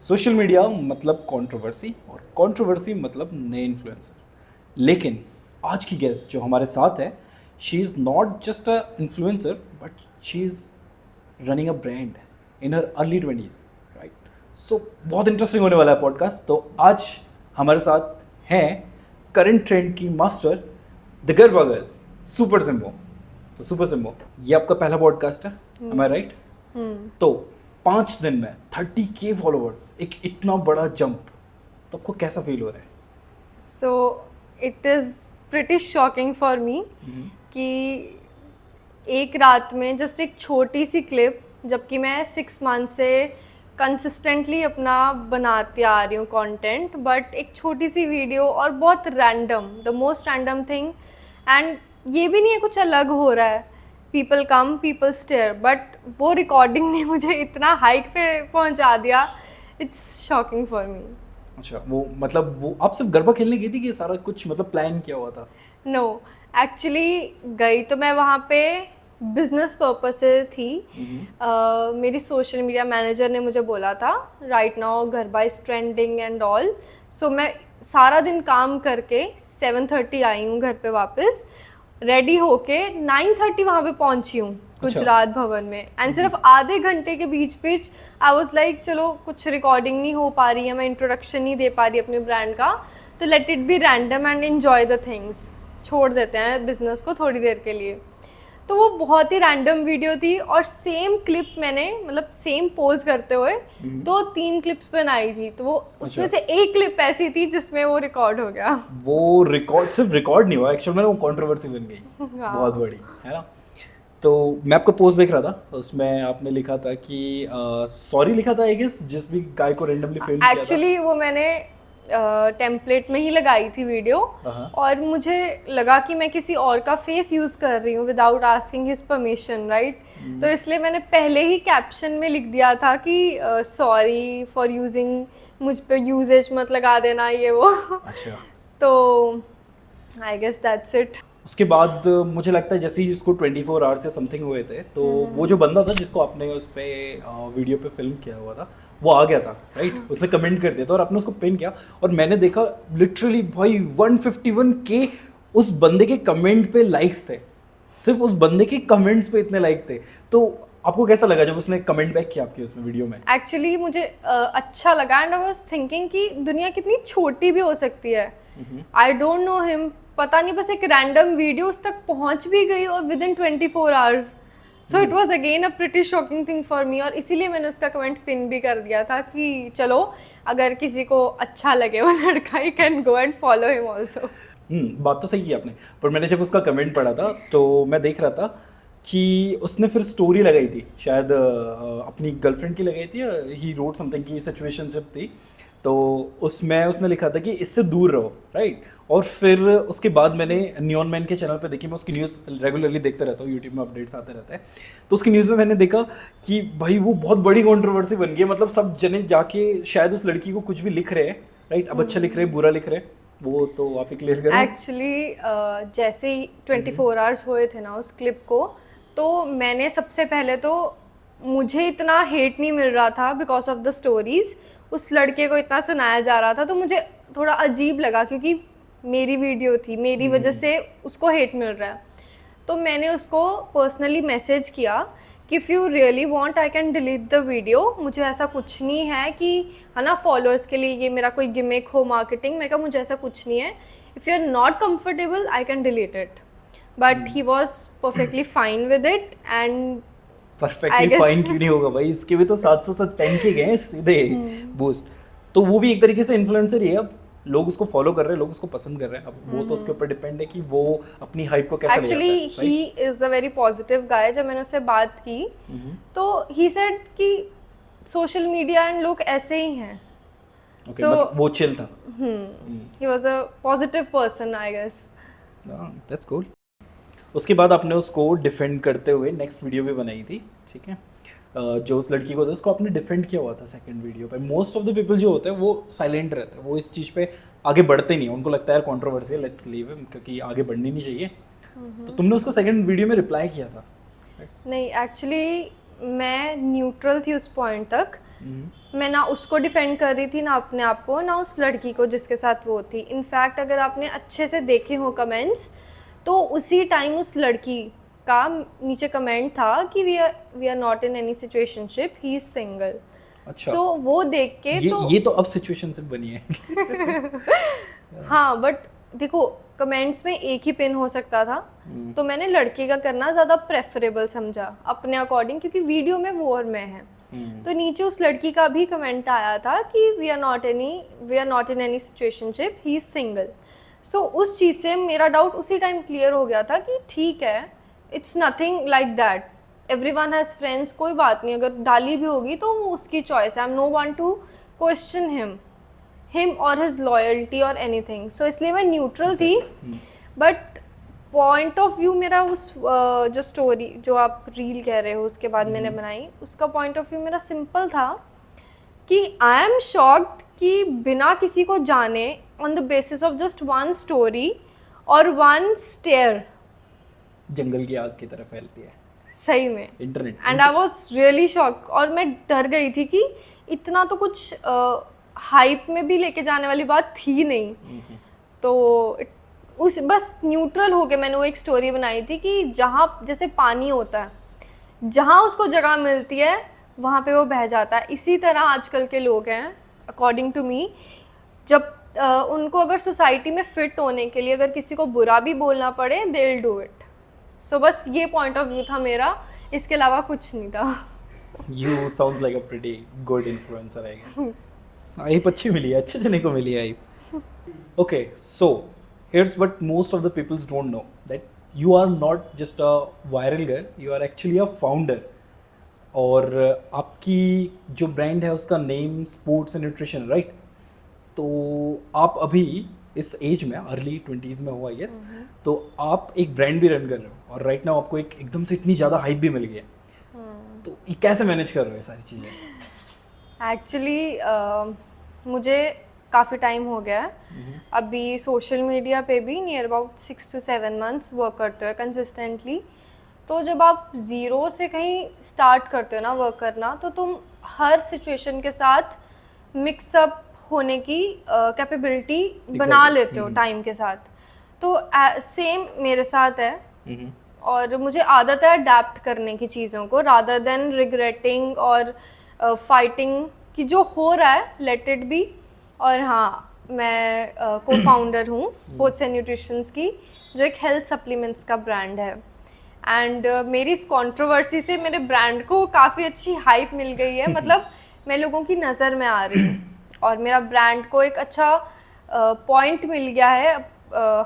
Social media मतलब controversy और controversy मतलब नए इन्फ्लुएंसर। लेकिन आज की गेस्ट जो हमारे साथ है, she is not just a influencer but she is running a brand in her early 20s, right. So बहुत इंटरेस्टिंग होने वाला है पॉडकास्ट। तो आज हमारे साथ हैं करंट ट्रेंड की master, the girl girl, super सिम्बो। तो सुपर सिम्बो, ये आपका पहला पॉडकास्ट है, एम आई राइट? तो 5 दिन में 30K फॉलोअर्स, एक इतना बड़ा जंप, तो आपको कैसा फील हो रहा है? So it is pretty shocking for me कि एक रात में जस्ट एक छोटी सी क्लिप, जबकि मैं 6 मंथ से कंसिस्टेंटली अपना बनाती आ रही हूँ कंटेंट, बट एक छोटी सी वीडियो और बहुत random, the most random thing, and ये भी नहीं है कुछ अलग हो रहा है, people come people stare, but वो रिकॉर्डिंग ने मुझे इतना हाइक पे पहुँचा दिया, इट्स शॉकिंग फॉर मी। अच्छा, वो मतलब वो आप सिर्फ गरबा खेलने गई थी कि सारा कुछ मतलब प्लान किया हुआ था? नो, एक्चुअली गई तो मैं वहाँ पे बिजनेस पर्पस से थी। मेरी सोशल मीडिया मैनेजर ने मुझे बोला था right now garba is trending and all, so मैं सारा दिन काम करके 7:30 आई हूँ घर पे वापस, रेडी होके 9:30 वहाँ पे पहुँची हूँ गुजरात भवन में, एंड सिर्फ आधे घंटे के बीच बीच आई वाज लाइक चलो कुछ रिकॉर्डिंग नहीं हो पा रही है, मैं इंट्रोडक्शन नहीं दे पा रही अपने ब्रांड का, तो let it be random and enjoy the things, छोड़ देते हैं बिजनेस को थोड़ी देर के लिए। तो वो बहुत ही रैंडम वीडियो थी और सेम क्लिप मैंने मतलब सेम पोज करते हुए 2-3 क्लिप्स बनाई थी, तो वो उसमें से एक क्लिप ऐसी थी जिसमें वो रिकॉर्ड हो गया। वो रिकॉर्ड सिर्फ रिकॉर्ड नहीं हुआ, एक्चुअल में वो कंट्रोवर्सी बन गई बहुत बड़ी, है ना। तो मैं आपका पोस्ट देख रहा था, उसमें आपने लिखा था कि सॉरी लिखा था आई गेस, जिस भी गाय को रैंडमली फिल्म किया था। एक्चुअली वो मैंने टेम्पलेट में ही लगाई थी वीडियो, और मुझे लगा कि मैं किसी और का फेस यूज़ कर रही हूँ without asking his permission, right. तो इसलिए मैंने पहले ही कैप्शन में लिख दिया था कि सॉरी फॉर यूजिंग, मुझ पे यूजेज मत लगा देना ये वो। अच्छा। तो आई गेस दैट्स इट। उसके बाद मुझे लगता है जैसे ही उसको 24 आवर्स से समथिंग हुए थे, तो वो जो बंदा था जिसको आपने उस पर वीडियो पे फिल्म किया हुआ था, वो आ गया था, राइट। उसने कमेंट कर दिया था और आपने उसको पिन किया, और मैंने देखा लिटरली भाई 151K उस बंदे के कमेंट पे लाइक्स थे, सिर्फ उस बंदे के कमेंट्स पे इतने लाइक थे। तो आपको कैसा लगा जब उसने कमेंट बैक किया आपकी उसमें वीडियो में? एक्चुअली मुझे अच्छा लगा, एंड आई वाज थिंकिंग कि दुनिया कितनी छोटी भी हो सकती है। आई डोंट नो हिम, पता नहीं, बस एक रैंडम वीडियो उस तक पहुंच भी गई और with in 24 hours, so it was again a pretty shocking thing for me, और इसीलिए मैंने उसका कमेंट पिन भी कर दिया था कि चलो अगर किसी को अच्छा लगे वो लड़का, he can go and follow him also. बात तो सही की आपने, पर मैंने जब उसका कमेंट पढ़ा था तो मैं देख रहा था कि उसने फिर स्टोरी लगाई थी, शायद अपनी गर्लफ्रेंड की लगाई थी, ही रोट समथिंग की सिचुएशनशिप थी, तो उसमें उसने लिखा था कि इससे दूर रहो, राइट। और फिर उसके बाद मैंने नियॉन मैन के चैनल पे देखी, मैं उसकी न्यूज़ रेगुलरली देखता रहता हूँ, यूट्यूब में अपडेट्स आते रहते हैं, तो उसकी न्यूज़ में मैंने देखा कि भाई वो बहुत बड़ी कंट्रोवर्सी बन गई है, मतलब सब जने जाके शायद उस लड़की को कुछ भी लिख रहे हैं, राइट। अब अच्छा लिख रहे हैं बुरा लिख रहे हैं, वो तो आप ही क्लियर करें। एक्चुअली जैसे ही 24 आवर्स हुए थे ना उस क्लिप को, तो मैंने सबसे पहले तो, मुझे इतना हेट नहीं मिल रहा था बिकॉज ऑफ द स्टोरीज, उस लड़के को इतना सुनाया जा रहा था, तो मुझे थोड़ा अजीब लगा क्योंकि मेरी वीडियो थी, मेरी वजह से उसको हेट मिल रहा है। तो मैंने उसको पर्सनली मैसेज किया कि if you really want I can delete the video, मुझे ऐसा कुछ नहीं है कि है ना फॉलोअर्स के लिए ये मेरा कोई गिमिक हो मार्केटिंग, मैं कहा मुझे ऐसा कुछ नहीं है, if you are not comfortable I can delete it, but he was perfectly fine with it. And perfectly fine क्यों नहीं होगा भाई, इसके भी तो 710K गए हैं सीधे बूस्ट, तो वो भी एक तरीके से इन्फ्लुएंसर ही है, अब लोग उसको फॉलो कर रहे हैं, लोग उसको पसंद कर रहे हैं, अब वो तो उसके ऊपर डिपेंड है कि वो अपनी हाइप को कैसे ले जाता है। Actually he is a very positive guy, जब मैंने उससे बात की तो ही सेड कि सोशल मीडिया एंड लोग ऐसे ही हैं, सो वो चिल था, he was a positive person I guess. That's cool. उसके बाद आपने उसको डिफेंड करते हुए नेक्स्ट वीडियो भी बनाई थी, ठीक है, जो उस लड़की को था उसको आपने डिफेंड किया हुआ था सेकंड वीडियो पे। मोस्ट ऑफ द पीपल जो होते हैं वो साइलेंट रहते हैं, वो इस चीज़ पे आगे बढ़ते नहीं हैं, उनको लगता है यार कंट्रोवर्शियल, लेट्स लीव हिम, क्योंकि आगे बढ़नी नहीं चाहिए। तो तुमने उसको सेकंड वीडियो में रिप्लाई किया था? नहीं, एक्चुअली मैं न्यूट्रल थी उस पॉइंट तक, मैं ना उसको डिफेंड कर रही थी, ना अपने आप को, ना उस लड़की को जिसके साथ वो थी। इनफैक्ट अगर आपने अच्छे से देखे हो कमेंट्स, तो उसी टाइम उस लड़की का नीचे कमेंट था कि we are not in any situationship, he is single. अच्छा। सो वो देख के ये तो अब सिचुएशनशिप बनी है। हाँ, बट देखो कमेंट्स में एक ही पिन हो सकता था, तो मैंने लड़के का करना ज़्यादा प्रेफरेबल समझा अपने अकॉर्डिंग, क्योंकि वीडियो में वो और मैं है। तो नीचे उस लड़की का भी कमेंट आया था कि we are not in any situationship, he is single. So उस चीज़ से मेरा डाउट उसी टाइम क्लियर हो गया था कि ठीक है, it's nothing like that, everyone has friends, कोई बात नहीं, अगर डाली भी होगी तो वो उसकी चॉइस है। I am no one to question him और हिज लॉयल्टी और एनीथिंग। सो इसलिए मैं न्यूट्रल थी। बट पॉइंट ऑफ व्यू मेरा उस जो स्टोरी जो आप रील कह रहे हो उसके बाद मैंने बनाई, उसका पॉइंट ऑफ व्यू मेरा सिंपल था कि आई एम शॉक्ड कि बिना किसी को जाने, on the basis of just one story और वन स्टेयर, जंगल की आग की तरह फैलती है सही में internet. And I was really shock. और मैं डर गई थी कि इतना तो कुछ हाइप में भी लेके जाने वाली बात थी नहीं। तो उस बस न्यूट्रल होके मैंने वो एक स्टोरी बनाई थी कि जहाँ जैसे पानी होता है, जहाँ उसको जगह मिलती है वहाँ पे वो बह जाता है। इसी तरह आजकल के लोग हैं अकॉर्डिंग टू मी, जब उनको अगर सोसाइटी में फिट होने के लिए अगर किसी को बुरा भी बोलना पड़े, दे विल डू इट। सो बस ये पॉइंट ऑफ व्यू था मेरा, इसके अलावा कुछ नहीं था। You sounds like a pretty good influencer, I guess. Hype अच्छी मिली है, अच्छे जने को मिली है hype. Okay, so here's what most of the people don't know, that you are not just a viral girl, you are actually a founder. और आपकी जो brand है उसका name sports and nutrition, right? तो आप अभी इस एज में अर्ली 20s में हो आई गेस, तो आप एक ब्रांड भी रन कर रहे हो और राइट नाउ आपको एक एकदम से इतनी ज़्यादा हाइप भी मिल गई है, तो ये कैसे मैनेज कर रहे हो सारी चीज़ें? एक्चुअली मुझे काफ़ी टाइम हो गया है अभी सोशल मीडिया पे भी, near about 6 to 7 months work करते हो कंसिस्टेंटली। तो जब आप ज़ीरो से कहीं स्टार्ट करते हो ना वर्क करना, तो तुम हर सिचुएशन के साथ मिक्सअप होने की कैपेबिलिटी बना लेते हो टाइम के साथ। तो सेम मेरे साथ है और मुझे आदत है अडेप्ट करने की चीज़ों को, रादर देन रिग्रेटिंग और फाइटिंग कि जो हो रहा है लेट इट बी। और हाँ, मैं को फाउंडर हूँ स्पोर्ट्स एंड न्यूट्रिशंस की, जो एक हेल्थ सप्लीमेंट्स का ब्रांड है। एंड मेरी इस कंट्रोवर्सी से मेरे ब्रांड को काफ़ी अच्छी हाइप मिल गई है, मतलब मैं लोगों की नज़र में आ रही हूँ और मेरा ब्रांड को एक अच्छा पॉइंट मिल गया है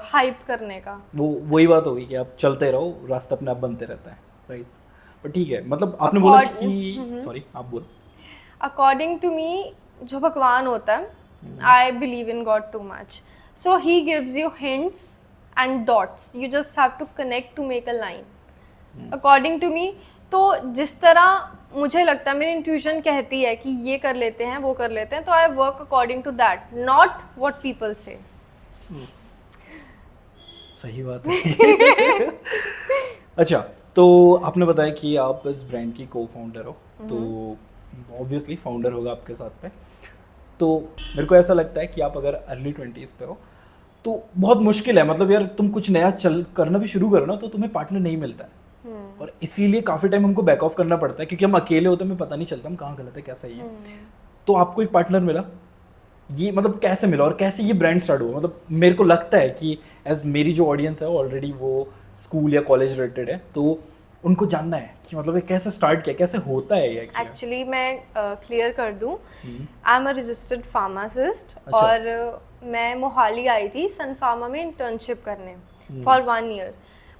हाइप करने का। वही बात होगी कि आप चलते रहो, रास्ता अपने आप बनते रहता है, राइट? पर ठीक है, मतलब आपने बोला कि सॉरी आप बोलो। अकॉर्डिंग टू मी जो भगवान होता है, I believe in God too much, so he gives you hints and dots, you just have to connect to make a line according to me. तो जिस तरह मुझे लगता है, मेरी इंट्यूशन कहती है कि ये कर लेते हैं, वो कर लेते हैं, तो I work according to that, not what people say. सही बात है। अच्छा, तो आपने बताया कि आप इस ब्रांड की को फाउंडर हो, तो ऑब्वियसली फाउंडर होगा आपके साथ पे। तो मेरे को ऐसा लगता है कि आप अगर अर्ली 20s पे हो तो बहुत मुश्किल है, मतलब यार तुम कुछ नया करना भी शुरू करो ना, तो तुम्हें पार्टनर नहीं मिलता है और इसीलिए काफ़ी टाइम हमको बैक ऑफ करना पड़ता है, क्योंकि हम अकेले होते हैं, हमें पता नहीं चलता हम कहाँ गलत है क्या सही है। तो आपको एक पार्टनर मिला, ये मतलब कैसे मिला और कैसे ये ब्रांड स्टार्ट हुआ? मतलब मेरे को लगता है कि एज मेरी जो ऑडियंस है ऑलरेडी वो स्कूल या कॉलेज रिलेटेड है, तो उनको जानना है कि मतलब ये कैसे स्टार्ट किया, कैसे होता है ये एक्चुअली मैं क्लियर कर दूं, I am a registered pharmacist. और मैं मोहाली आई थी सन फार्मा में इंटर्नशिप करने for 1 year,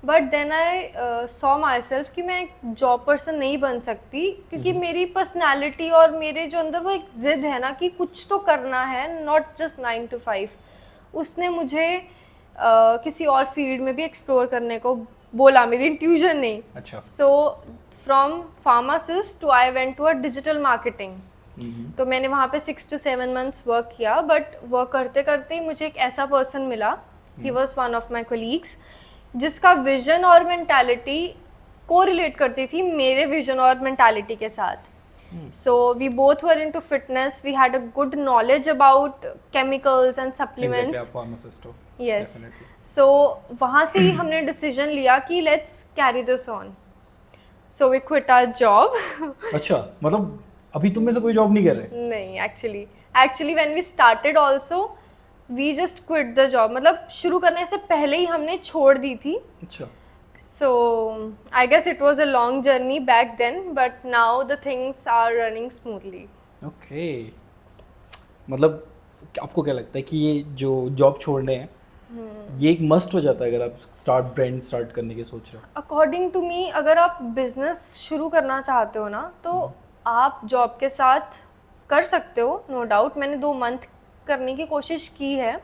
but then I saw myself कि मैं एक जॉब पर्सन नहीं बन सकती, क्योंकि मेरी पर्सनैलिटी और मेरे जो अंदर वो एक जिद है ना कि कुछ तो करना है, नॉट जस्ट 9 to 5, उसने मुझे किसी और फील्ड में भी एक्सप्लोर करने को बोला, मेरी इंट्यूशन नहीं। अच्छा। So from pharmacist to I went to a digital marketing. तो मैंने वहाँ पे 6 to 7 months वर्क किया, बट वर्क करते करते ही मुझे एक ऐसा पर्सन मिला, he was one of my colleagues, जिसका विजन और मेंटालिटी को रिलेट करती थी मेरे विजन और मेंटालिटी के साथ। So we both were into fitness. We had a good knowledge about chemicals and supplements. Exactly, आप pharmacist हो. Yes. Definitely. So वहाँ से ही हमने डिसीजन लिया कि let's carry this on. So we quit our job. अच्छा, मतलब अभी तुम में से कोई जॉब नहीं कर रहे? नहीं, actually when we started also we just quit the job. मतलब शुरू करने से पहले ही हमने छोड़ दी थी. अच्छा. So I guess it was a long journey back then, but now the things are running smoothly. Okay. मतलब आपको क्या लगता है कि ये जो जॉब छोड़ने हैं ये एक मस्ट हो जाता है अगर आप ब्रांड स्टार्ट करने की सोच रहे हो? According to me, अगर आप बिजनेस शुरू करना चाहते हो ना तो आप जॉब के साथ कर सकते हो, नो डाउट. मैंने 2 मंथ करने की कोशिश की है,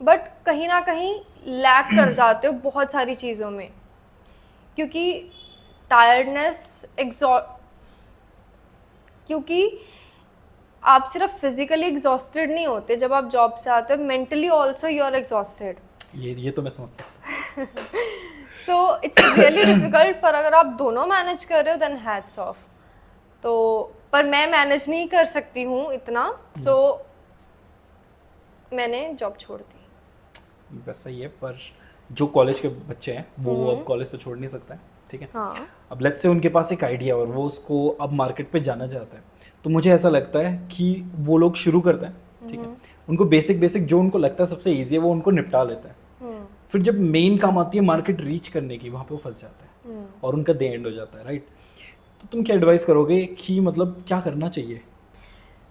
बट कहीं ना कहीं लैक कर जाते हो बहुत सारी चीज़ों में, क्योंकि टायर्डनेस क्योंकि आप सिर्फ फिजिकली एग्जॉस्टेड नहीं होते जब आप जॉब से आते हो, mentally also you are exhausted. ये तो मैं समझ सकता हूँ. सो इट्स रियली डिफिकल्ट, पर अगर आप दोनों मैनेज कर रहे हो देन हैट्स ऑफ. तो पर मैं मैनेज नहीं कर सकती हूँ इतना, सो मैंने जॉब छोड़ दी. वैसा ही है, पर जो कॉलेज के बच्चे हैं वो अब कॉलेज तो छोड़ नहीं सकता है, ठीक है. हाँ. अब लेट्स से उनके पास एक आइडिया और वो उसको अब मार्केट पे जाना चाहता है, तो मुझे ऐसा लगता है कि वो लोग शुरू करते हैं, ठीक है. उनको बेसिक जो उनको लगता है सबसे ईजी है वो उनको निपटा लेता है. फिर जब मेन काम आती है मार्केट रीच करने की, वहाँ पे वो फंस जाता है और उनका डे एंड हो जाता है, राइट. तो तुम क्या एडवाइस करोगे कि मतलब क्या करना चाहिए?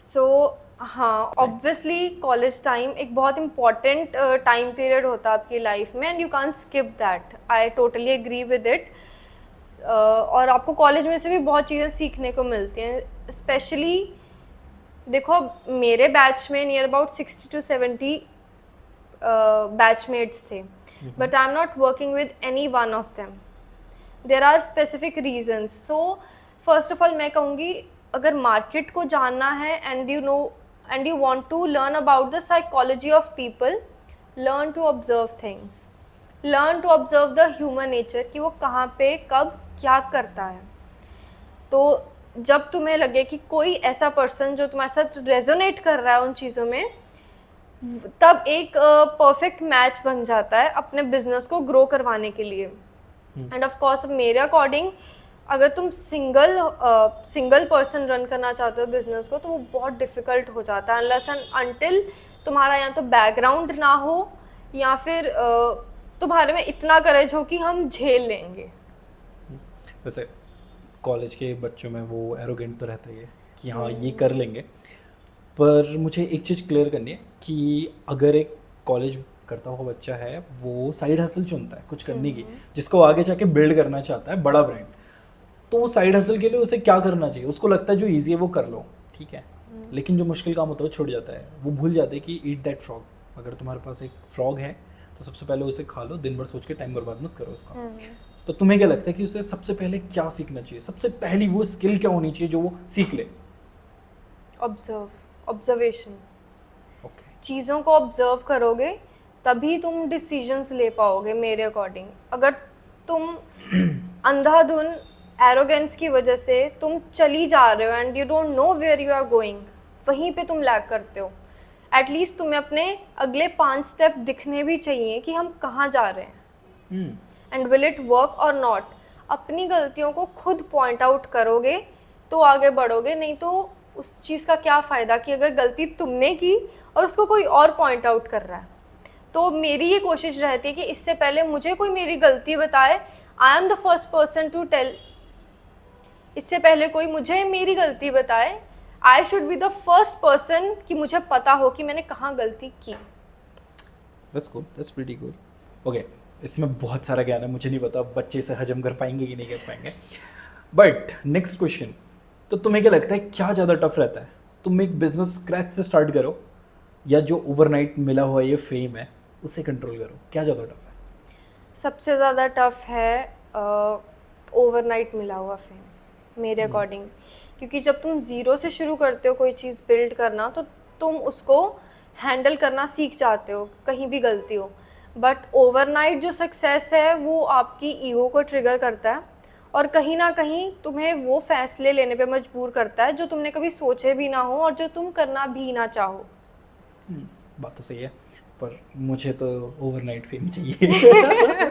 सो हाँ, ऑब्वियसली कॉलेज टाइम एक बहुत इम्पॉर्टेंट टाइम पीरियड होता है आपकी लाइफ में, and you can't skip that. I totally agree with it. और आपको कॉलेज में से भी बहुत चीज़ें सीखने को मिलती हैं. स्पेशली देखो, मेरे बैच में नियर अबाउट 60 to 70 बैचमेट्स थे, but I am not working with any one of them. There are specific reasons. So first of all मैं कहूँगी, अगर मार्केट को जानना है and you want to learn about the psychology of people, learn to observe things, learn to observe the human nature कि वो कहाँ पे कब क्या करता है. तो जब तुम्हें लगे कि कोई ऐसा पर्सन जो तुम्हारे साथ रेजोनेट कर रहा है उन चीज़ों में, तब एक परफेक्ट मैच बन जाता है अपने बिजनेस को ग्रो करवाने के लिए. एंड ऑफ कोर्स मेरे अकॉर्डिंग अगर तुम सिंगल पर्सन रन करना चाहते हो बिजनेस को, तो वो बहुत डिफिकल्ट हो जाता है अनलेस एंड अनटिल तुम्हारा या तो बैकग्राउंड ना हो या फिर तुम्हारे में इतना करेज हो कि हम झेल लेंगे. वैसे कॉलेज के बच्चों में वो एरोगेंट तो रहता ही है कि हाँ ये कर लेंगे, पर मुझे एक चीज़ क्लियर करनी है कि अगर एक कॉलेज करता हुआ बच्चा है वो साइड हसल चुनता है कुछ करने की, जिसको आगे जाके बिल्ड करना चाहता है बड़ा ब्रांड, तो वो साइड हसल के लिए उसे क्या करना चाहिए? उसको लगता है जो ईजी है वो कर लो, ठीक है, लेकिन जो मुश्किल काम होता है वो छूट जाता है. वो भूल जाते हैं कि ईट दैट फ्रॉग. अगर तुम्हारे पास एक फ्रॉग है तो सबसे पहले उसे खा लो, दिन भर सोच के टाइम बर्बाद मत करो उसका. तो तुम्हें क्या लगता है कि उसे सबसे पहले क्या सीखना चाहिए? सबसे पहली वो स्किल क्या होनी चाहिए जो वो सीख ले? ऑब्जर्वेशन. ओके. चीज़ों को ऑब्जर्व करोगे तभी तुम डिसीजंस ले पाओगे मेरे अकॉर्डिंग. अगर तुम अंधाधुन एरोगेंस की वजह से तुम चली जा रहे हो and you don't know where you are going, वहीं पे तुम लैग करते हो. एटलीस्ट तुम्हें अपने अगले 5 स्टेप दिखने भी चाहिए कि हम कहाँ जा रहे हैं, एंड विल इट वर्क और नॉट. अपनी गलतियों को खुद पॉइंट आउट करोगे तो आगे बढ़ोगे, नहीं तो उस चीज़ का क्या फ़ायदा कि अगर गलती तुमने की और उसको कोई और पॉइंट आउट कर रहा है. तो मेरी ये कोशिश रहती है कि इससे पहले मुझे कोई मेरी गलती बताए, I am the first person to tell. इससे पहले कोई मुझे मेरी गलती बताए, I should be the first person कि मुझे पता हो कि मैंने कहाँ गलती की. That's good, that's pretty good. Okay, इसमें बहुत सारा ज्ञान है, मुझे नहीं पता बच्चे इसे हजम कर पाएंगे कि नहीं कर पाएंगे. बट नेक्स्ट क्वेश्चन, तो तुम्हें क्या लगता है क्या ज़्यादा टफ रहता है? तुम एक बिजनेस स्क्रैच से स्टार्ट करो या जो ओवरनाइट मिला हुआ ये फेम है उसे कंट्रोल करो, क्या ज़्यादा टफ है? सबसे ज़्यादा टफ है ओवरनाइट मिला हुआ फेम मेरे अकॉर्डिंग, क्योंकि जब तुम ज़ीरो से शुरू करते हो कोई चीज़ बिल्ड करना तो तुम उसको हैंडल करना सीख जाते हो कहीं भी गलती हो. बट ओवरनाइट जो सक्सेस है वो आपकी ईगो को ट्रिगर करता है और कहीं ना कहीं तुम्हें वो फैसले लेने पे मजबूर करता है जो तुमने कभी सोचे भी ना हो और जो तुम करना भी ना चाहो। बात तो सही है, पर मुझे तो ओवरनाइट फेम चाहिए।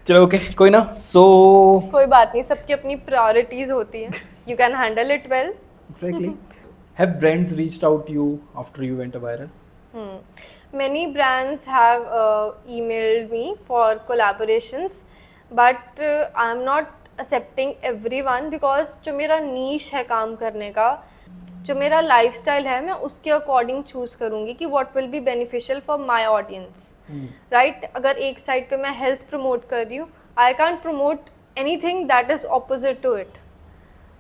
चलो ओके, कोई ना। कोई बात नहीं, सबकी अपनी प्रायोरिटीज होती हैं, you can handle it well. exactly. Have brands reached out to you after you went viral? Many brands have emailed me for collaborations, but I'm not accepting everyone because जो मेरा नीश है काम करने का, जो मेरा लाइफस्टाइल है, मैं उसके अकॉर्डिंग चूज़ करूँगी कि what will be beneficial for my audience, right. अगर एक साइड पे मैं हेल्थ प्रमोट कर रही हूँ, I can't promote anything that is opposite to it.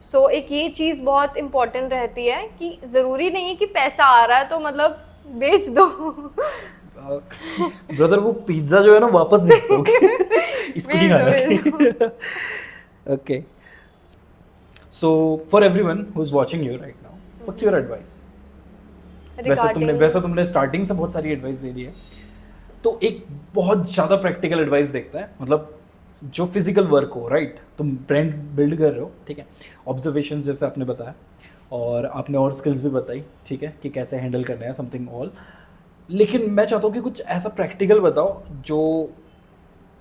So एक ये चीज़ बहुत इम्पॉर्टेंट रहती है कि ज़रूरी नहीं है कि पैसा आ रहा है तो मतलब बेच दो। ब्रदर वो पिज्ज़ा जो है ना वापस भेज दो। इसको नहीं खाना। Okay, so for everyone who is watching you right now, what's your advice? वैसे तुमने स्टार्टिंग से बहुत सारी एडवाइस दे दी है, तो एक बहुत ज़्यादा प्रैक्टिकल एडवाइस देखता है, मतलब जो फिजिकल वर्क हो, राइट। तुम ब्रांड बिल्ड कर रहे हो, ठीक है, ऑब्जर्वेशन जैसे आपने बताया और आपने और स्किल्स भी बताई, ठीक है, कि कैसे हैंडल करना है समथिंग ऑल। लेकिन मैं चाहता हूँ कि कुछ ऐसा प्रैक्टिकल बताओ जो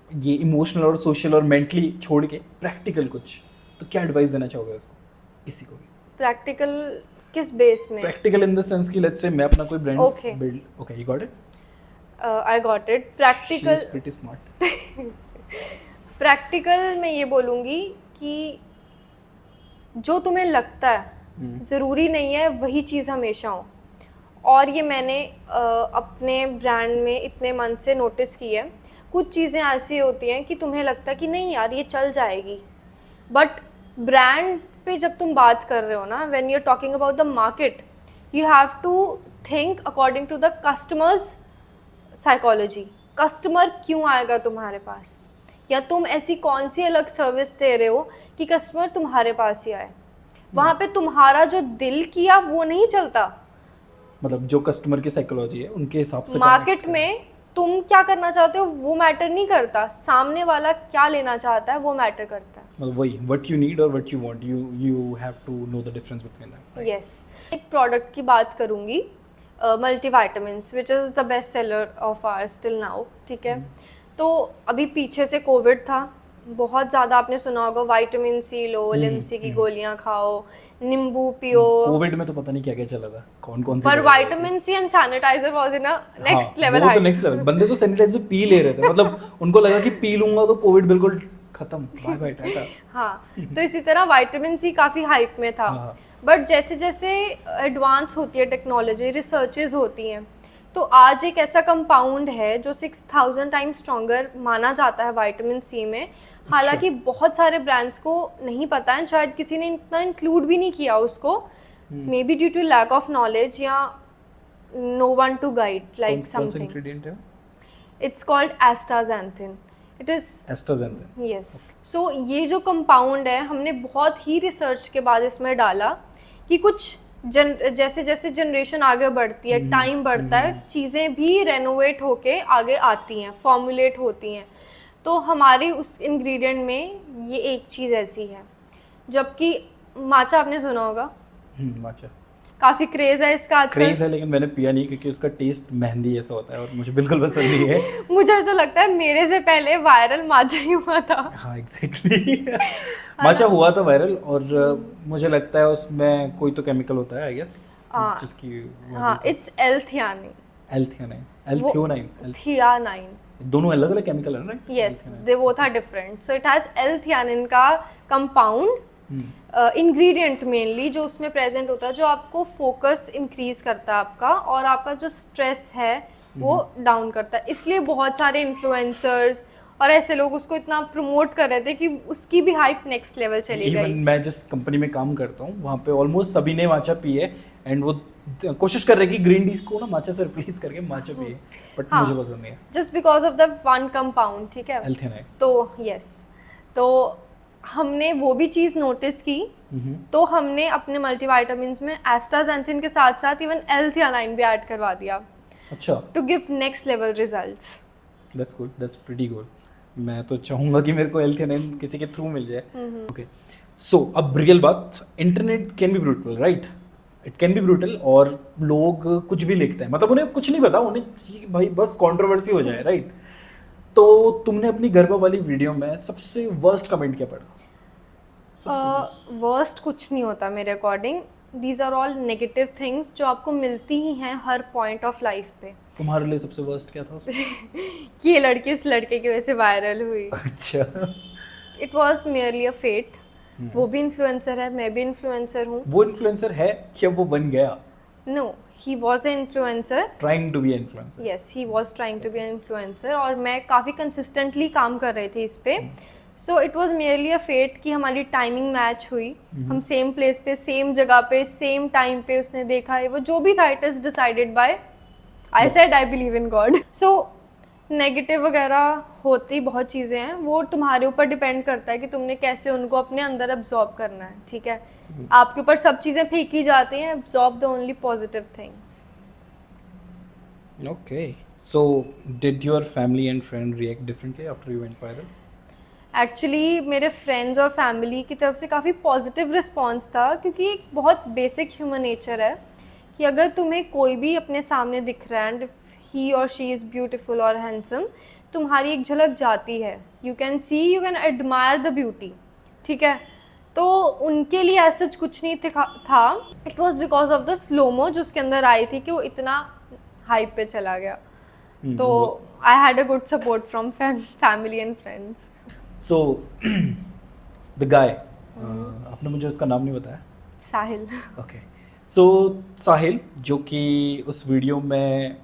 ये इमोशनल और सोशल और मेंटली छोड़ के प्रैक्टिकल कुछ, तो क्या एडवाइस देना चाहोगे उसको, किसी को भी? प्रैक्टिकल किस बेस में? प्रैक्टिकल इन द सेंस कि लेट्स से मैं अपना कोई brand build, okay, you got it? I got it. Practical, she is pretty smart. Practical मैं ये बोलूँगी कि जो तुम्हें लगता है ज़रूरी नहीं है वही चीज़ हमेशा हो। और ये मैंने अपने ब्रांड में इतने मंथ से नोटिस की है, कुछ चीज़ें ऐसी होती हैं कि तुम्हें लगता है कि नहीं यार ये चल जाएगी, बट ब्रांड पे जब तुम बात कर रहे हो ना, when you are talking about the market, you have to think according to the customers psychology. Customer क्यों आएगा तुम्हारे पास, या तुम ऐसी कौन सी अलग सर्विस दे रहे हो कि कस्टमर तुम्हारे पास ही आए। वहाँ पे तुम्हारा जो दिल किया वो नहीं चलता, मतलब जो कस्टमर की साइकोलॉजी है उनके हिसाब से मार्केट में तुम क्या करना चाहते हो वो मैटर नहीं करता, सामने वाला क्या लेना चाहता है वो मैटर करता है। मतलब वही व्हाट यू नीड और what you want, you have to know the difference between them. Yes, एक प्रोडक्ट की बात करूँगी, multivitamins which is the best seller of ours till now, ठीक है। तो अभी पीछे से कोविड था, बहुत ज़्यादा आपने सुना होगा विटामिन सी लो, लिम्सी की गोलियां खाओ, नींबू पियो। कोविड में तो पता नहीं क्या क्या चला था, कौन कौन से, पर vitamin C and sanitiser was in a next level. वो तो नेक्स्ट लेवल, बंदे तो सैनिटाइजर पी ले रहे थे, मतलब उनको लगा कि पी लूंगा तो कोविड बिल्कुल खत्म, बाय बाय टाटा। हाँ, तो इसी तरह विटामिन सी काफ़ी हाइप में था, बट जैसे जैसे एडवांस होती है टेक्नोलॉजी, रिसर्चेज होती हैं, तो आज एक ऐसा कंपाउंड है जो 6000 टाइम्स स्ट्रॉन्गर माना जाता है विटामिन सी में। हालांकि बहुत सारे ब्रांड्स को नहीं पता है, शायद किसी ने इतना इंक्लूड भी नहीं किया उसको, maybe due to lack of knowledge या no one to guide like something. It's called astaxanthin. It is astaxanthin, yes. So ये जो कंपाउंड है हमने बहुत ही रिसर्च के बाद इसमें डाला कि कुछ जैसे जैसे जनरेशन आगे बढ़ती है, टाइम बढ़ता है, चीज़ें भी रेनोवेट होके आगे आती हैं, फॉर्मुलेट होती हैं। तो हमारी उस इंग्रेडिएंट में ये एक चीज़ ऐसी है। जबकि माचा आपने सुना होगा, माचा काफ़ी क्रेज़ है इसका आजकल। क्रेज़ है, लेकिन मैंने पिया नहीं क्योंकि उसका टेस्ट मेहंदी जैसा होता है और मुझे बिल्कुल पसंद नहीं है। मुझे तो लगता है मेरे से पहले वायरल माचा ही हुआ था। हाँ एग्जैक्टली, माचा हुआ था वायरल, और मुझे लगता है उसमें कोई तो केमिकल होता है आई गेस, जिसकी हाँ, इट्स एल-थियानिन, एल-थियानाइन, दोनों अलग अलग केमिकल है right? Yes, they both are different. So it has L theanine का कंपाउंड इंग्रेडिएंट मेनली जो उसमें प्रेजेंट होता है, जो आपको फोकस इंक्रीज करता है आपका, और आपका जो स्ट्रेस है वो डाउन करता है। इसलिए बहुत सारे इन्फ्लुएंसर्स और ऐसे लोग उसको इतना प्रमोट कर रहे थे कि उसकी भी हाइप नेक्स्ट लेवल चली गई। इवन मैं जिस कंपनी में काम करता हूँ वहाँ पे ऑलमोस्ट सभी ने माचा पी है, एंड वो कोशिश कर रहे हैं कि ग्रीन टी को ना माचा से रिप्लेस करके माचा पिए, बट मुझे पसंद नहीं है, just because of the one compound, ठीक है। एल-थियानाइन। तो यस, तो हमने वो भी चीज़ नोटिस की, तो हमने अपने मल्टीविटामिन्स में एस्टाजेंथिन के साथ साथ इवन एल-थियानाइन भी ऐड करवा दिया। अच्छा, to give next level results. That's good, that's pretty good. मैं तो चाहूंगा कि मेरे को L-theanine किसी के थ्रू मिल जाए। ओके, सो अब रियल बात, internet can be brutal, right? It can be brutal, और लोग कुछ भी लिखते हैं, मतलब उन्हें कुछ नहीं पता, उन्हें कि भाई बस कंट्रोवर्सी हो जाए, राइट? तो तुमने अपनी गरबा वाली वीडियो में सबसे वर्स्ट कमेंट क्या पढ़ा? वर्स्ट कुछ नहीं होता मेरे according, these are all negative things जो आपको मिलती ही हैं हर पॉइंट ऑफ लाइफ पे। तुम्हारे लिए सबसे वर्स्ट क्या था उसमें? कि ये लड़की उस लड़के की वजह से वायरल हुई। अच्छा, it was merely a fate. वो भी इन्फ्लुएंसर है, मैं भी इन्फ्लुएंसर हूँ। वो इन्फ्लुएंसर है कि अब वो बन गया? No, he was a influencer, trying to be influencer. Yes, he was trying to be an influencer, और मैं काफ़ी कंसिस्टेंटली काम कर रही थी इस पे। So it was merely a fate कि हमारी टाइमिंग मैच हुई, हम सेम प्लेस पे, सेम जगह पे, सेम टाइम पे, उसने देखा है, वो जो भी था it is decided by, I said I believe in God. So negative वगैरह होती बहुत चीज़ें हैं, वो तुम्हारे ऊपर डिपेंड करता है कि तुमने कैसे उनको अपने अंदर अब्जॉर्ब करना है, ठीक है? आपके ऊपर सब चीज़ें फेंकी जाती हैं, absorb the only positive things. Okay, so did your family and friend react differently after you went viral? Actually मेरे फ्रेंड्स और फैमिली की तरफ से काफ़ी पॉजिटिव रिस्पॉन्स था, क्योंकि एक बहुत बेसिक ह्यूमन नेचर है कि अगर तुम्हें कोई भी अपने सामने दिख रहा है एंड ही और शी इज़ ब्यूटीफुल और हैंडसम, तुम्हारी एक झलक जाती है, you can see, you can admire the beauty, ठीक है? तो उनके लिए ऐसा कुछ नहीं था। It was because of the slomo जो उसके अंदर आई थी कि वो इतना हाइप पे चला गया। तो I had a good support from family and friends. So the guy, आपने मुझे उसका नाम नहीं बताया। साहिल। ओके, सो साहिल जो कि उस वीडियो में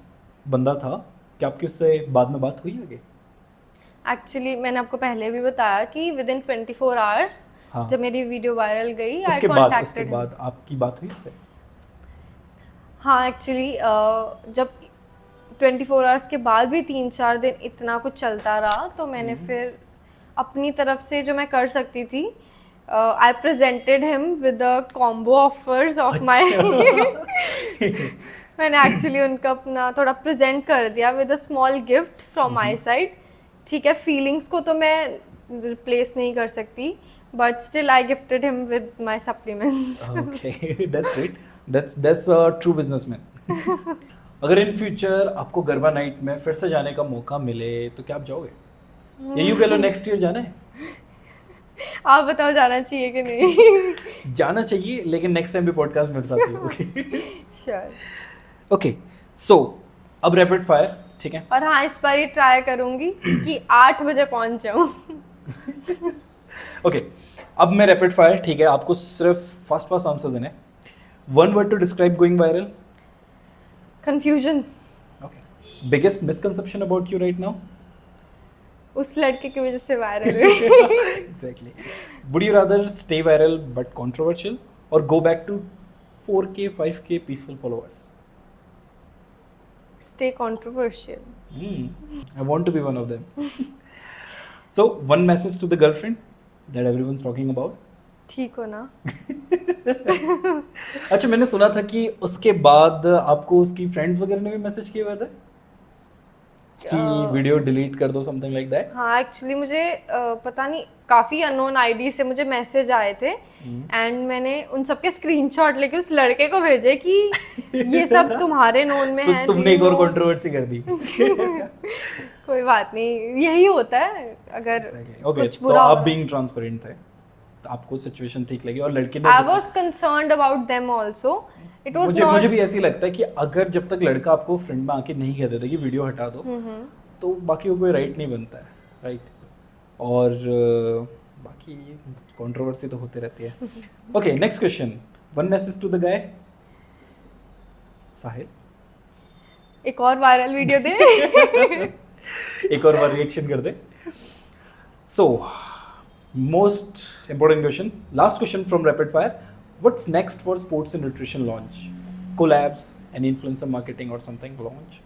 बंदा था, क्या आपकी उससे बाद में बात हुई होगी? एक्चुअली मैंने आपको पहले भी बताया कि विद इन 24 आवर्स हाँ। जब मेरी वीडियो वायरल गई, आई उसके कॉन्टैक्टेड। बाद आपकी बात हुई इससे? हाँ, एक्चुअली जब 24 आवर्स के बाद भी 3-4 दिन इतना कुछ चलता रहा, तो मैंने फिर अपनी तरफ से जो मैं कर सकती थी, I presented him with the combo offers of my. मैंने एक्चुअली उनका अपना थोड़ा प्रेजेंट कर दिया with a small gift from my side, ठीक है? फीलिंग्स को तो मैं रिप्लेस नहीं कर सकती, but still I gifted him with my supplements. Okay, that's great, that's a true businessman. अगर इन फ्यूचर आपको गरबा नाइट में फिर से जाने का मौका मिले तो क्या आप जाओगे, या यूं कह लो नेक्स्ट ईयर जाना है? आप बताओ, जाना चाहिए कि नहीं? जाना चाहिए, लेकिन नेक्स्ट टाइम भी पॉडकास्ट मिल सकती है। Okay, sure. ओके, सो अब रैपिड फायर, ठीक है? और हाँ, इस बार ये ट्राई करूंगी कि 8 बजे पहुंच जाऊं। ओके, अब मैं रैपिड फायर, ठीक है? आपको सिर्फ फास्ट आंसर देने। One word to describe going viral. Confusion. Okay, biggest misconception about you right now? उस लड़के की वजह से वायरल हुई। Exactly. Would you rather stay viral but controversial, or go back to 4K, 5K peaceful followers? Stay controversial. I want to be one of them. So, one message to the girlfriend that everyone's talking about. ठीक हो ना? अच्छा, मैंने सुना था कि उसके बाद आपको उसकी फ्रेंड्स वगैरह ने भी मैसेज किए हुए थे कि वीडियो डिलीट कर दो, समथिंग लाइक दैट। हाँ, एक्चुअली मुझे पता नहीं, काफ़ी अननोन आईडी से मुझे मैसेज आए थे, एंड मैंने उन सबके स्क्रीनशॉट लेके उस लड़के को भेजे कि ये सब तुम्हारे नोन में है। तो तुमने एक और कंट्रोवर्सी कर दी। कोई बात नहीं, यही होता है। अगर कुछ तो बुरा आप बीइंग ट्रांसपेरेंट थे तो आपको सिचुएशन ठीक लगी, और लड़की ने, I was concerned about them also. It was not, मुझे भी ऐसी लगता है कि अगर जब तक लड़का आपको फ्रेंड में आके नहीं कह देता कि वीडियो हटा दो, तो बाकी को कोई राइट नहीं बनता है, राइट? और बाकी कंट्रोवर्सी तो होते रहती है। Okay, next question, one message to the guy. Sahil, एक और वायरल वीडियो दे। एक और बार रिएक्शन कर दे। So most important question, last question from rapid fire, what's next for sports and nutrition launch? Collabs, any influencer marketing और something launch?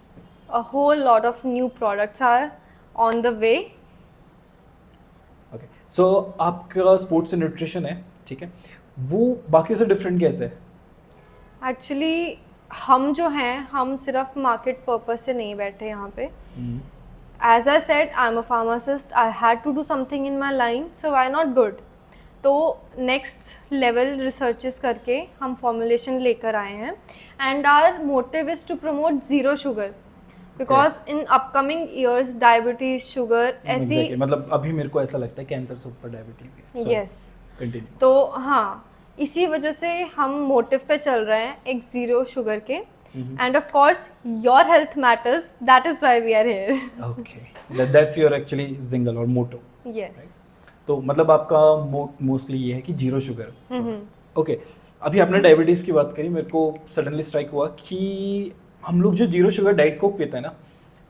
A whole lot of new products are on the way. Okay, so आपका sports and nutrition है, ठीक है? वो बाकियों से different कैसे है? एक्चुअली हम जो हैं, हम सिर्फ मार्केट पर्पस से नहीं बैठे यहाँ पे, as I said, I'm a pharmacist. I had to do something in my line, so why not good? तो नेक्स्ट लेवल रिसर्चेस करके हम फॉर्मुलेशन लेकर आए हैं and our motive is to promote zero sugar because in upcoming years diabetes sugar ऐसी Exactly. मतलब अभी मेरे को ऐसा लगता है कैंसर से ऊपर डायबिटीज है. Yes continue. तो हाँ, इसी वजह से हम मोटिव पे चल रहे हैं एक ज़ीरो शुगर के and of course your health matters, that is why we are here. Okay, that's your actually jingle और मोटो. यस. तो मतलब आपका मोस्टली ये है कि जीरो शुगर. ओके, अभी आपने डायबिटीज़ की बात करी, मेरे को सडनली स्ट्राइक हुआ कि हम लोग जो जीरो शुगर डाइट कोक पीते हैं ना,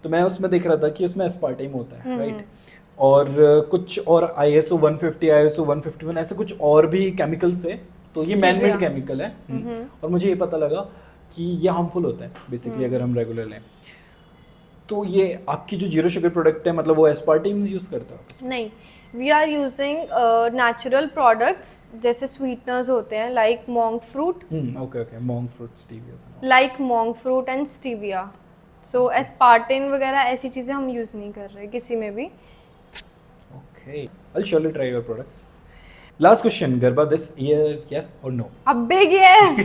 तो मैं उसमें देख रहा था कि उसमें एस्पार्टेम होता है, राइट. और कुछ और ISO 150, ISO 151 ऐसे कुछ और भी केमिकल्स है. तो ये मैन मेड केमिकल है. और मुझे ये पता लगा कि ये हार्मफुल होता है बेसिकली अगर हम रेगुलर लें. तो ये आपकी जो जीरो शुगर प्रोडक्ट है, मतलब वो एस्पार्टेम यूज़ करता है? नहीं, we are using natural products जैसे स्वीटनर्स होते हैं like monk fruit. Okay, monk fruit, stevia. Like monk fruit and stevia. So aspartame वगैरह ऐसी चीज़ें हम यूज़ नहीं कर रहे किसी में भी. Okay, I'll surely try your products. Last question, garba, this year yes or no? A big yes.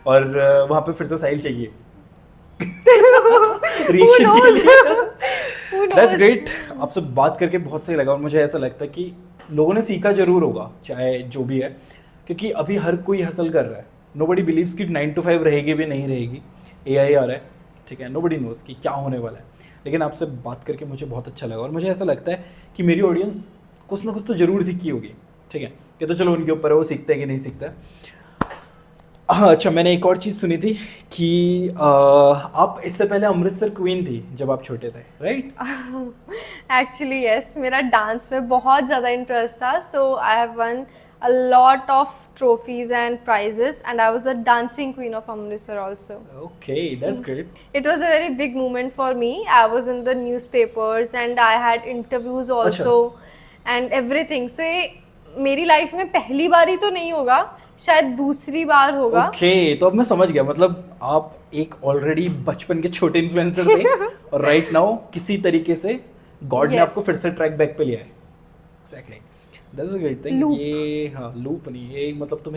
और वहाँ पे फिर से साहिल चाहिए. Who knows? Who knows? That's great. आपसे बात करके बहुत सही लगा और मुझे ऐसा लगता है कि लोगों ने सीखा जरूर होगा, चाहे जो भी है, क्योंकि अभी हर कोई हसल कर रहा है. Nobody believes कि 9 to 5 रहेगी भी नहीं रहेगी. AI आ रहा है, ठीक है, nobody knows कि क्या होने वाला है. लेकिन आपसे बात करके मुझे बहुत अच्छा लगा और मुझे ऐसा लगता है कि मेरी ऑडियंस कुछ ना कुछ तो ज़रूर सीखी होगी, ठीक है. ये तो चलो उनके ऊपर है वो सीखता है कि नहीं सीखता. हाँ, अच्छा, मैंने एक और चीज़ सुनी थी कि आप इससे पहले अमृतसर क्वीन थी जब आप छोटे थे, राइट? एक्चुअली यस, मेरा डांस में बहुत ज़्यादा इंटरेस्ट था. So I have won a lot of trophies and prizes and I was a dancing queen of Amritsar also. Okay, that's great. It was a very big moment for me. I was in the newspapers and I had interviews also and everything. So ये मेरी life में पहली बार ही तो नहीं होगा, शायद दूसरी बार होगा. Okay, तो अब मैं समझ गया. मतलब आप एक ऑलरेडी बचपन के छोटे इन्फ्लुएंसर थे और राइट नाउ किसी तरीके से गॉड ने आपको फिर से ट्रैक बैक पे लिया है. Exactly. That's a great thing. ये हाँ, लूप नहीं, ये मतलब तुम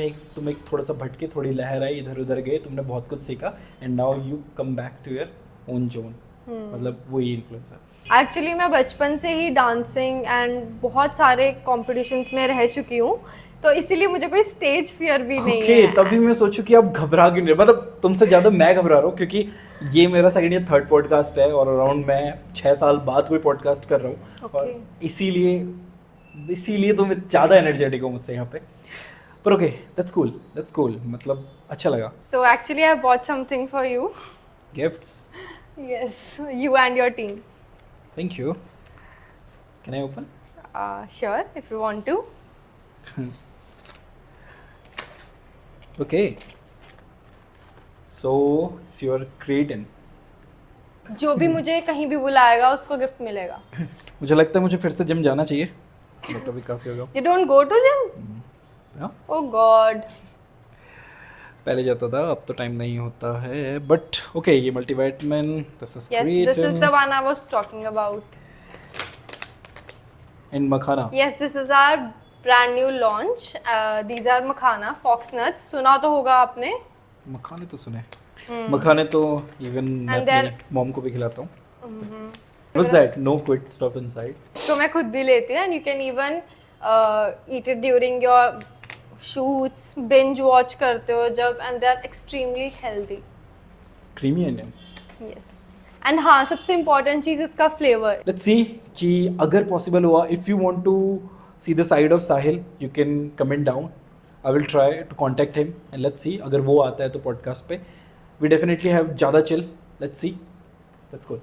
एक थोड़ा सा भटके, थोड़ी लहर आई, इधर उधर गए, तुमने बहुत कुछ सीखा and now you come back to your own zone. मतलब वही इन्फ्लुएंसर. एक्चुअली मैं बचपन से ही डांसिंग एंड बहुत सारे कॉम्पिटिशंस में रह चुकी हूँ, तो इसीलिए मुझे कोई स्टेज फियर भी नहीं है. तभी मैं सोचूं कि आप घबरा क्यों नहीं. मतलब तुमसे ज़्यादा मैं घबरा रहा हूँ क्योंकि ये मेरा सेकंड या थर्ड पॉडकास्ट है और अराउंड मैं 6 साल बाद कोई पॉडकास्ट कर रहा हूँ. और इसीलिए तो मैं ज़्यादा एनर्जेटिक हूँ मुझसे यहाँ पे. पर ओके, दैट्स कूल. मतलब अच्छा लगा. So actually I bought something for you. Gifts? Yes, you and your team. Thank you. Can I open? Sure, if you want to. Okay, so it's your creating. जो भी मुझे कहीं भी बुलाएगा उसको gift मिलेगा. मुझे लगता है मुझे फिर से जिम जाना चाहिए, बट अभी काफी होगा. You don't go to gym? Oh God. पहले जाता था, अब तो टाइम नहीं होता है. बट ओके, ये multivitamin, this is Yes, creatine. this is the one I was talking about. And makhana. Yes, this is our brand new launch. These are makhana, fox nuts. सुना तो होगा आपने. मखाने तो सुने. मखाने तो इवन मैं अपनी मॉम को भी खिलाता हूँ. What's that? No quit stuff inside. तो मैं खुद भी लेती हूँ and you can even eat it during your shoots, binge watch करते हो जब, and they are extremely healthy. Creamy onion. Yes. And हाँ, सबसे important चीज़ इसका flavor. Let's see कि अगर possible हुआ, if you want to see the side of Sahil, you can comment down. I will try to contact him and let's see अगर वो आता है तो podcast पे. We definitely have ज़्यादा chill. Let's see. That's good.